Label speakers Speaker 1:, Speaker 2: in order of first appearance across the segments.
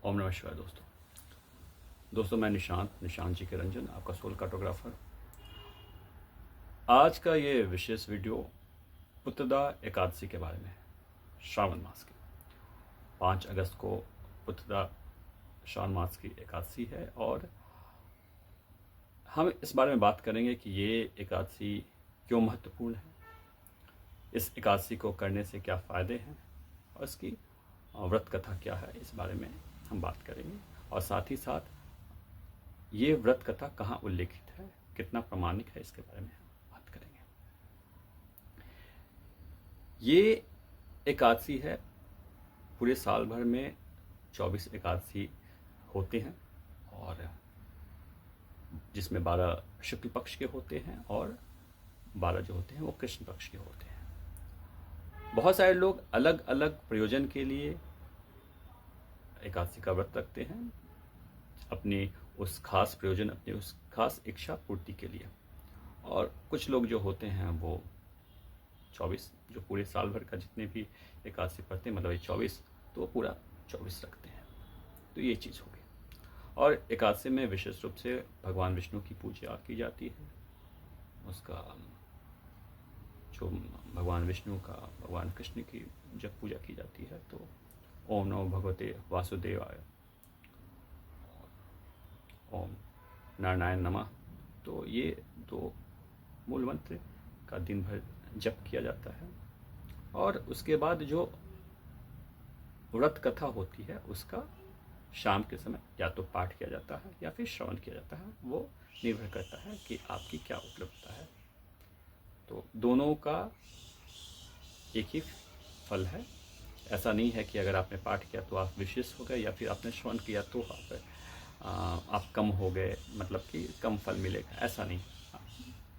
Speaker 1: ओम नमः शिवाय दोस्तों मैं निशांत जी के रंजन, आपका सोल कार्टोग्राफर। आज का ये विशेष वीडियो पुत्रदा एकादशी के बारे में है। श्रावण मास की 5 अगस्त को पुत्रदा श्रावण मास की एकादशी है और हम इस बारे में बात करेंगे कि ये एकादशी क्यों महत्वपूर्ण है, इस एकादशी को करने से क्या फ़ायदे हैं और इसकी व्रत कथा क्या है, इस बारे में हम बात करेंगे। और साथ ही साथ ये व्रत कथा कहाँ उल्लेखित है, कितना प्रामाणिक है, इसके बारे में हम बात करेंगे। ये एकादशी है, पूरे साल भर में 24 एकादशी होते हैं और जिसमें 12 शुक्ल पक्ष के होते हैं और 12 जो होते हैं वो कृष्ण पक्ष के होते हैं। बहुत सारे लोग अलग अलग प्रयोजन के लिए एकादशी का व्रत रखते हैं, अपनी उस खास प्रयोजन, अपनी उस खास इच्छा पूर्ति के लिए। और कुछ लोग जो होते हैं वो 24, जो पूरे साल भर का जितने भी एकादशी पढ़ते हैं, मतलब ये 24, तो वो पूरा 24 रखते हैं। तो ये चीज़ हो गई। और एकादशी में विशेष रूप से भगवान विष्णु की पूजा की जाती है। उसका जो भगवान विष्णु का, भगवान कृष्ण की जब पूजा की जाती है तो ओम नमो भगवते वासुदेवाय, ओम नारायण नमः, तो ये 2 मूल मंत्र का दिन भर जप किया जाता है। और उसके बाद जो व्रत कथा होती है उसका शाम के समय या तो पाठ किया जाता है या फिर श्रवण किया जाता है। वो निर्भर करता है कि आपकी क्या उपलब्धता है। तो दोनों का एक ही फल है। ऐसा नहीं है कि अगर आपने पाठ किया तो आप विशेष हो गए या फिर आपने श्रवण किया तो आप कम हो गए, मतलब कि कम फल मिलेगा, ऐसा नहीं।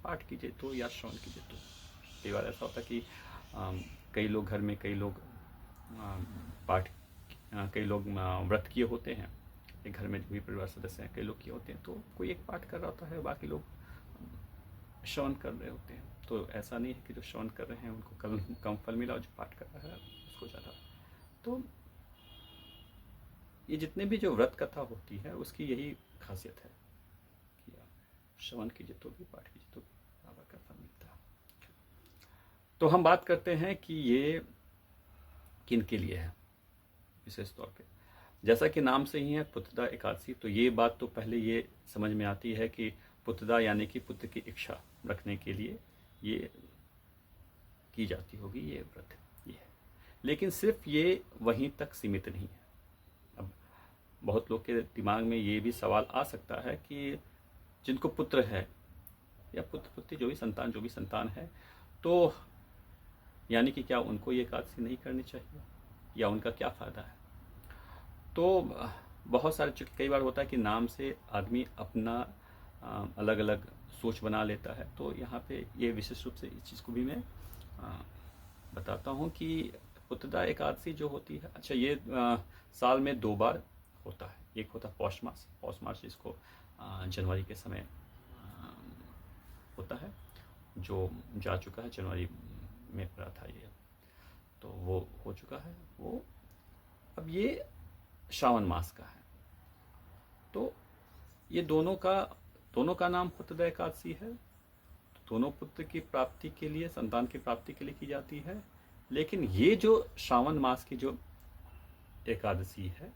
Speaker 1: पाठ कीजिए तो या श्रवण कीजिए तो। कई बार ऐसा होता है कि कई लोग घर में, कई लोग कई लोग व्रत किए होते हैं, एक घर में जो भी परिवार सदस्य हैं कई लोग किए होते हैं, तो कोई एक पाठ कर रहा होता है, बाकी लोग श्रवण कर रहे होते हैं। तो ऐसा नहीं है कि जो श्रवण कर रहे हैं उनको कम फल मिला और जो पाठ कर रहा है उसको ज़्यादा। तो ये जितने भी जो व्रत कथा होती है उसकी यही खासियत है कि आप श्रवण कीजिए तो भी, पाठ कीजिए तो भी बराबर का फल मिलता है। तो हम बात करते हैं कि ये किन के लिए है विशेष तौर पे। जैसा कि नाम से ही है पुत्रदा एकादशी, तो ये बात तो पहले ये समझ में आती है कि पुत्रदा यानी कि पुत्र की इच्छा रखने के लिए ये की जाती होगी, ये व्रत ये है। लेकिन सिर्फ ये वहीं तक सीमित नहीं है। अब बहुत लोग के दिमाग में ये भी सवाल आ सकता है कि जिनको पुत्र है या पुत्र पुत्री जो भी संतान है, तो यानी कि क्या उनको ये एकादशी नहीं करनी चाहिए या उनका क्या फ़ायदा है। तो बहुत सारे, चूँकि कई बार होता है कि नाम से आदमी अपना अलग अलग सोच बना लेता है, तो यहाँ पे ये विशेष रूप से इस चीज़ को भी मैं बताता हूँ कि पुत्रदा एकादशी जो होती है, अच्छा ये साल में 2 बार होता है। एक होता है पौष मास जिसको जनवरी के समय होता है, जो जा चुका है, जनवरी में पड़ा था ये, तो वो हो चुका है वो। अब ये श्रावण मास का है, तो ये दोनों का नाम पुत्रदा एकादशी है। तो दोनों पुत्र की प्राप्ति के लिए, संतान की प्राप्ति के लिए की जाती है। लेकिन ये जो श्रावण मास की जो एकादशी है,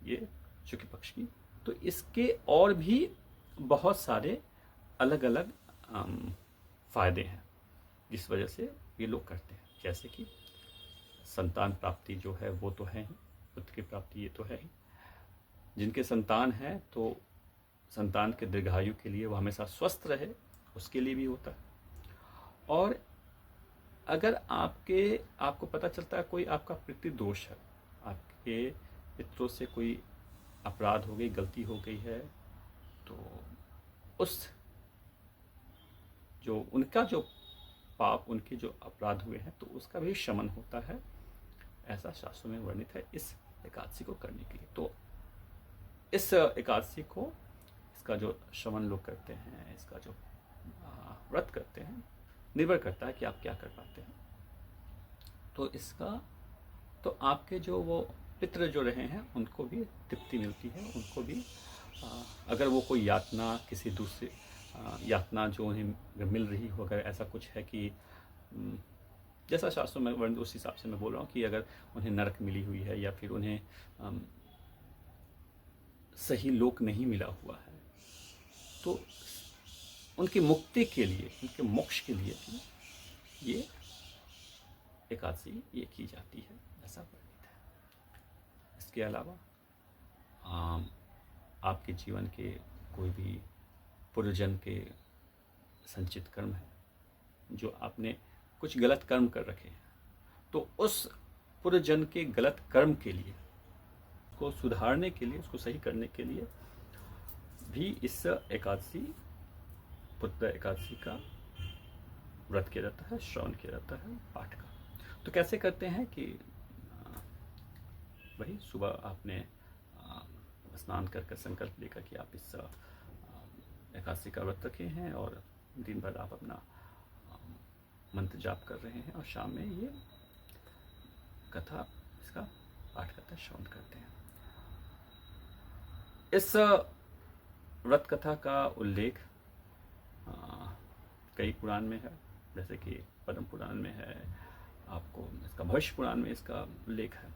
Speaker 1: ये शुक्ल पक्ष की, तो इसके और भी बहुत सारे अलग अलग फायदे हैं जिस वजह से ये लोग करते हैं। जैसे कि संतान प्राप्ति जो है वो तो है ही, पुत्र की प्राप्ति ये तो है ही। जिनके संतान है तो संतान के दीर्घायु के लिए, वो हमेशा स्वस्थ रहे, उसके लिए भी होता है। और अगर आपको पता चलता है कोई आपका पितृ दोष है, आपके पितरों से कोई अपराध हो गई, गलती हो गई है, तो उस जो उनका जो पाप, उनके जो अपराध हुए हैं, तो उसका भी शमन होता है, ऐसा शास्त्रों में वर्णित है इस एकादशी को करने के लिए। तो इस एकादशी को, इसका जो शमन लोग करते हैं, इसका जो व्रत करते हैं, निर्भर करता है कि आप क्या कर पाते हैं। तो इसका, तो आपके जो वो पितृ जो रहे हैं उनको भी तृप्ति मिलती है, उनको भी अगर वो कोई यातना किसी दूसरे यातना जो उन्हें मिल रही हो, अगर ऐसा कुछ है कि जैसा शास्त्रों में वर्ण, उस हिसाब से मैं बोल रहा हूँ कि अगर उन्हें नरक मिली हुई है या फिर उन्हें सही लोक नहीं मिला हुआ है, तो उनकी मुक्ति के लिए, उनके मोक्ष के लिए भी ये एकादशी ये की जाती है, ऐसा वर्णित है। इसके अलावा आपके जीवन के कोई भी पूर्वजन्म के संचित कर्म है, जो आपने कुछ गलत कर्म कर रखे हैं, तो उस पूर्वजन्म के गलत कर्म के लिए, को सुधारने के लिए, उसको सही करने के लिए भी इस एकादशी, पुत्र एकादशी का व्रत किया जाता है, श्रवण किया जाता है, पाठ का। तो कैसे करते हैं कि वही सुबह आपने स्नान कर संकल्प लेकर कि आप इस एकादशी का व्रत रखे हैं और दिन भर आप अपना मंत्र जाप कर रहे हैं और शाम में ये कथा, इसका पाठ करते हैं, श्रवण करते हैं। इस व्रत कथा का उल्लेख कई पुराण में है, जैसे कि पद्म पुराण में है, आपको इसका भविष्य पुराण में इसका उल्लेख है।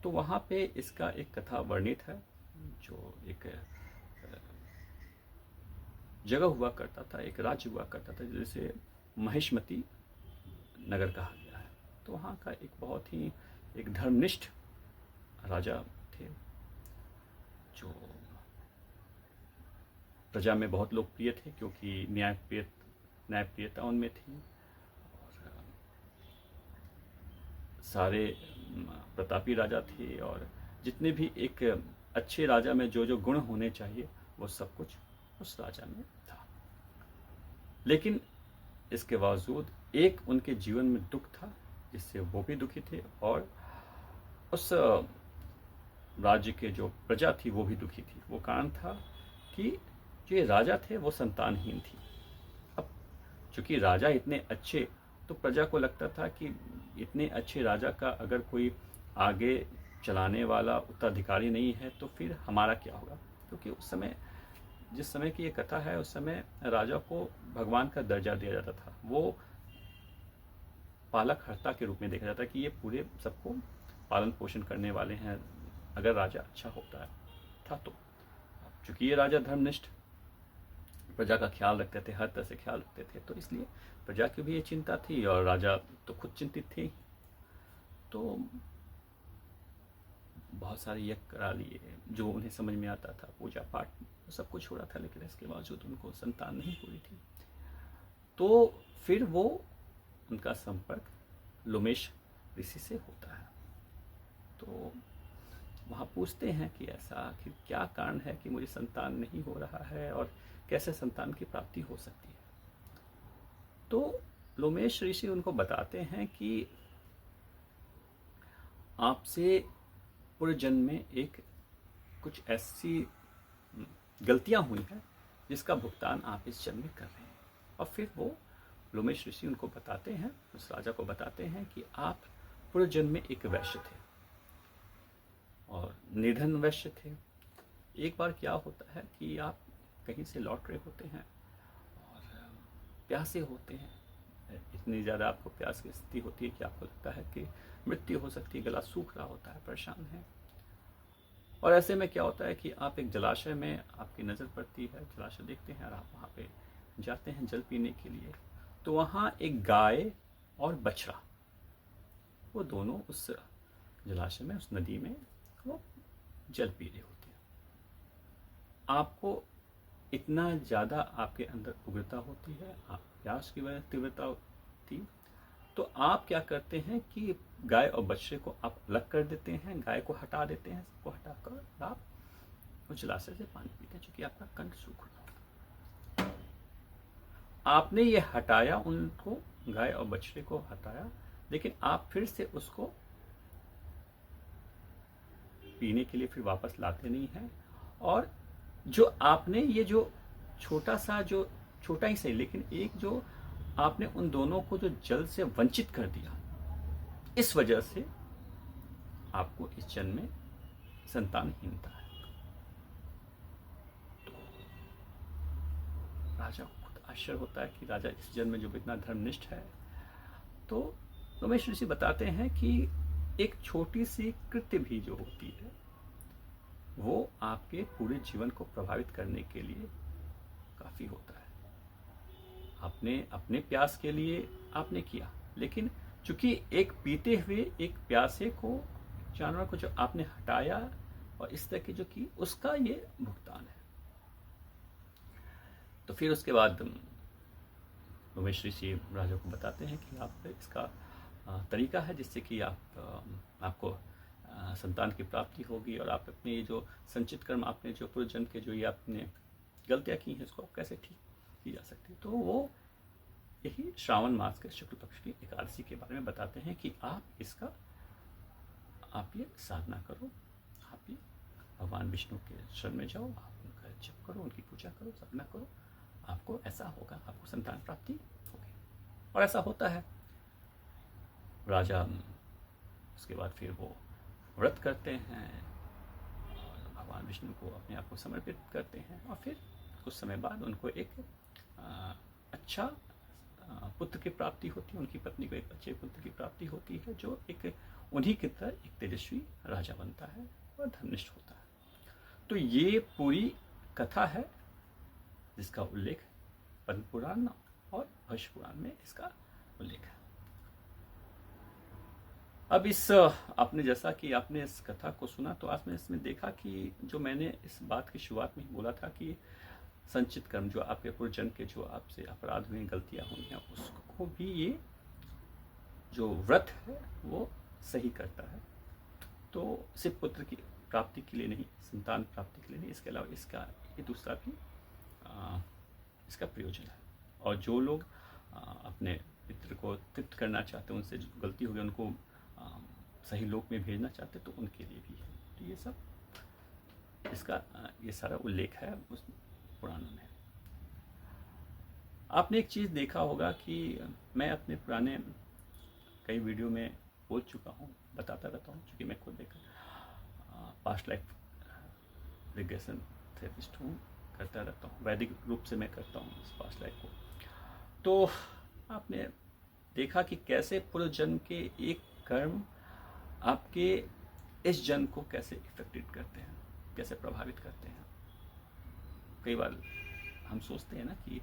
Speaker 1: तो वहाँ पे इसका एक कथा वर्णित है, जो एक जगह हुआ करता था, एक राज्य हुआ करता था, जिसे महिष्मती नगर कहा गया है। तो वहाँ का एक बहुत ही एक धर्मनिष्ठ राजा थे, जो प्रजा में बहुत लोकप्रिय थे, क्योंकि न्यायप्रियता उनमें थी और सारे प्रतापी राजा थे, और जितने भी एक अच्छे राजा में जो जो गुण होने चाहिए वो सब कुछ उस राजा में था। लेकिन इसके बावजूद एक उनके जीवन में दुख था, जिससे वो भी दुखी थे, और उस राज्य के जो प्रजा थी वो भी दुखी थी। वो कारण था कि जो ये राजा थे वो संतानहीन थी। अब चूंकि राजा इतने अच्छे, तो प्रजा को लगता था कि इतने अच्छे राजा का अगर कोई आगे चलाने वाला उत्तराधिकारी नहीं है तो फिर हमारा क्या होगा। क्योंकि उस समय, जिस समय की ये कथा है, उस समय राजा को भगवान का दर्जा दिया जाता था। वो पालक हर्ता के रूप में देखा जाता है कि ये पूरे सबको पालन पोषण करने वाले हैं, अगर राजा अच्छा होता था तो। चूंकि ये राजा धर्मनिष्ठ, प्रजा का ख्याल रखते थे, हर तरह से ख्याल रखते थे, तो इसलिए प्रजा की भी ये चिंता थी और राजा तो खुद चिंतित थे। तो बहुत सारे यज्ञ करा लिए जो उन्हें समझ में आता था, पूजा पाठ सब कुछ हो रहा था, लेकिन इसके बावजूद उनको संतान नहीं हो रही थी। तो फिर वो उनका संपर्क लोमेश ऋषि से होता है। तो वहाँ पूछते हैं कि ऐसा आखिर क्या कारण है कि मुझे संतान नहीं हो रहा है और कैसे संतान की प्राप्ति हो सकती है। तो लोमेश ऋषि उनको बताते हैं कि आपसे पूर्व जन्म में एक कुछ ऐसी गलतियां हुई हैं जिसका भुगतान आप इस जन्म में कर रहे हैं। और फिर वो लोमेश ऋषि उनको बताते हैं, उस राजा को बताते हैं कि आप पूर्व जन्म में एक वैश्य थे और निर्धन वैश्य थे। एक बार क्या होता है कि आप कहीं से लौट रहे होते हैं और प्यासे होते हैं, इतनी ज़्यादा आपको प्यास की स्थिति होती है कि आपको लगता है कि मृत्यु हो सकती है, गला सूख रहा होता है, परेशान है। और ऐसे में क्या होता है कि आप एक जलाशय में, आपकी नज़र पड़ती है, जलाशय देखते हैं और आप वहाँ पे जाते हैं जल पीने के लिए। तो वहाँ एक गाय और बछड़ा, वो दोनों उस जलाशय में, उस नदी में वो जल पी रहे होते हैं। आपको इतना ज़्यादा आपके अंदर उग्रता होती है, आप प्यास की वजह तीव्रता होती, तो आप क्या करते हैं कि गाय और बछड़े को आप अलग कर देते हैं, गाय को हटा देते हैं, सबको हटाकर आप उस जलाशय से पानी पीते हैं, चूंकि आपका कंठ सूख रहा है। आपने ये हटाया, उनको गाय और बछड़े को हटाया, लेकिन आप फिर से उसको पीने के लिए फिर वापस लाते नहीं हैं। और जो आपने ये जो छोटा सा, जो छोटा ही सही, लेकिन एक जो आपने उन दोनों को जो जल से वंचित कर दिया, इस वजह से आपको इस जन्म में संतानहीनता है। तो राजा को खुद आश्चर्य होता है कि राजा इस जन्म में जो इतना धर्मनिष्ठ है। तो रमेश ऋषि बताते हैं कि एक छोटी सी कृत्य भी जो होती है वो आपके पूरे जीवन को प्रभावित करने के लिए काफी होता है। आपने अपने प्यास के लिए आपने किया, लेकिन चूंकि एक पीते हुए एक प्यासे को, जानवर को जो आपने हटाया और इस तरह की जो की, उसका ये भुगतान है। तो फिर उसके बाद उमेश ऋषि राजा को बताते हैं कि आप इसका तरीका है जिससे कि आपको संतान की प्राप्ति होगी और आप अपने जो संचित कर्म, आपने जो पूर्व जन्म के जो ये आपने गलतियां की हैं, इसको कैसे ठीक की जा सकती है। तो वो यही श्रावण मास के शुक्ल पक्ष की एकादशी के बारे में बताते हैं कि आप इसका आप ये साधना करो, आप ये भगवान विष्णु के शरण में जाओ, आप उनका जप करो, उनकी पूजा करो, साधना करो, आपको ऐसा होगा, आपको संतान प्राप्ति होगी। और ऐसा होता है। राजा उसके बाद फिर वो व्रत करते हैं और भगवान विष्णु को अपने आप को समर्पित करते हैं और फिर कुछ समय बाद उनको एक अच्छा पुत्र की प्राप्ति होती है, उनकी पत्नी को एक अच्छे पुत्र की प्राप्ति होती है जो एक उन्हीं की तरह एक तेजस्वी राजा बनता है और धर्मनिष्ठ होता है। तो ये पूरी कथा है जिसका उल्लेख पद्म पुराण और भविष्य पुराण में इसका उल्लेख है। अब इस आपने जैसा कि आपने इस कथा को सुना तो आपने इसमें देखा कि जो मैंने इस बात की शुरुआत में ही बोला था कि संचित कर्म जो आपके पूर्व जन्म के जो आपसे अपराध हुए, गलतियां हुई हैं, उसको भी ये जो व्रत है वो सही करता है। तो सिर्फ पुत्र की प्राप्ति के लिए नहीं, संतान प्राप्ति के लिए नहीं, इसके अलावा इसका ये दूसरा भी इसका प्रयोजन है। और जो लोग अपने पितृ को तृप्त करना चाहते हैं, उनसे जो गलती हो गई उनको सही लोक में भेजना चाहते तो उनके लिए भी है। तो ये सब इसका ये सारा उल्लेख है उस पुराणों में। आपने एक चीज़ देखा होगा कि मैं अपने पुराने कई वीडियो में बोल चुका हूँ, बताता रहता हूँ, क्योंकि मैं खुद एक पास्ट लाइफ रिग्रेशन थेरेपिस्ट हूँ, करता रहता हूँ, वैदिक रूप से मैं करता हूँ इस पास्ट लाइफ को। तो आपने देखा कि कैसे पूर्व जन्म के एक कर्म आपके इस जन्म को कैसे इफेक्टेड करते हैं, कैसे प्रभावित करते हैं। कई बार हम सोचते हैं ना कि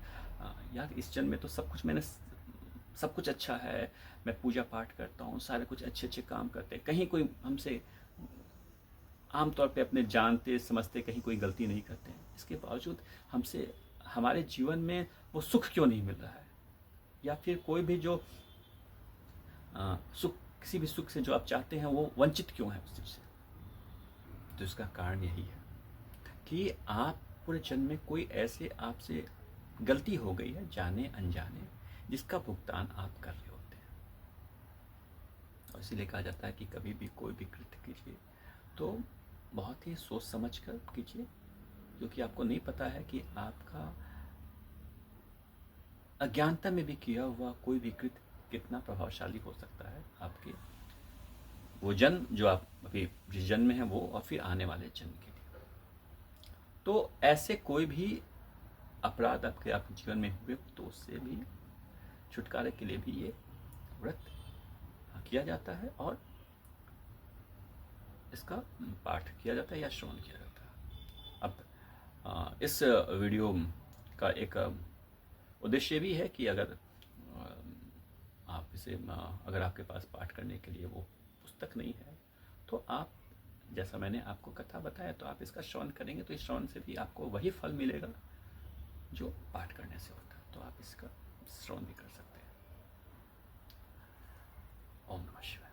Speaker 1: यार इस जन्म में तो सब कुछ मैंने, सब कुछ अच्छा है, मैं पूजा पाठ करता हूँ, सारे कुछ अच्छे अच्छे काम करते हैं, कहीं कोई हमसे आमतौर पे अपने जानते समझते कहीं कोई गलती नहीं करते हैं, इसके बावजूद हमसे हमारे जीवन में वो सुख क्यों नहीं मिल रहा है, या फिर कोई भी जो सुख, किसी भी सुख से जो आप चाहते हैं वो वंचित क्यों है उस चीज से। तो इसका कारण यही है कि आप पूरे जन्म में कोई ऐसे आपसे गलती हो गई है, जाने अनजाने, जिसका भुगतान आप कर रहे होते हैं। और इसीलिए कहा जाता है कि कभी भी कोई भी कृत्य कीजिए तो बहुत ही सोच समझ कर कीजिए, क्योंकि आपको नहीं पता है कि आपका अज्ञानता में भी किया हुआ कोई भी कृत्य कितना प्रभावशाली हो सकता है आपके वो जन्म जो आप अभी जिस जन्म में है वो, और फिर आने वाले जन्म के लिए। तो ऐसे कोई भी अपराध आपके जीवन में हुए तो उससे भी छुटकारे के लिए भी ये व्रत किया जाता है और इसका पाठ किया जाता है या श्रवण किया जाता है। अब इस वीडियो का एक उद्देश्य भी है कि अगर आप इसे, अगर आपके पास पाठ करने के लिए वो पुस्तक नहीं है तो आप, जैसा मैंने आपको कथा बताया, तो आप इसका श्रवण करेंगे तो इस श्रवण से भी आपको वही फल मिलेगा जो पाठ करने से होता है। तो आप इसका श्रवण भी कर सकते हैं। ओम नमः शिवाय।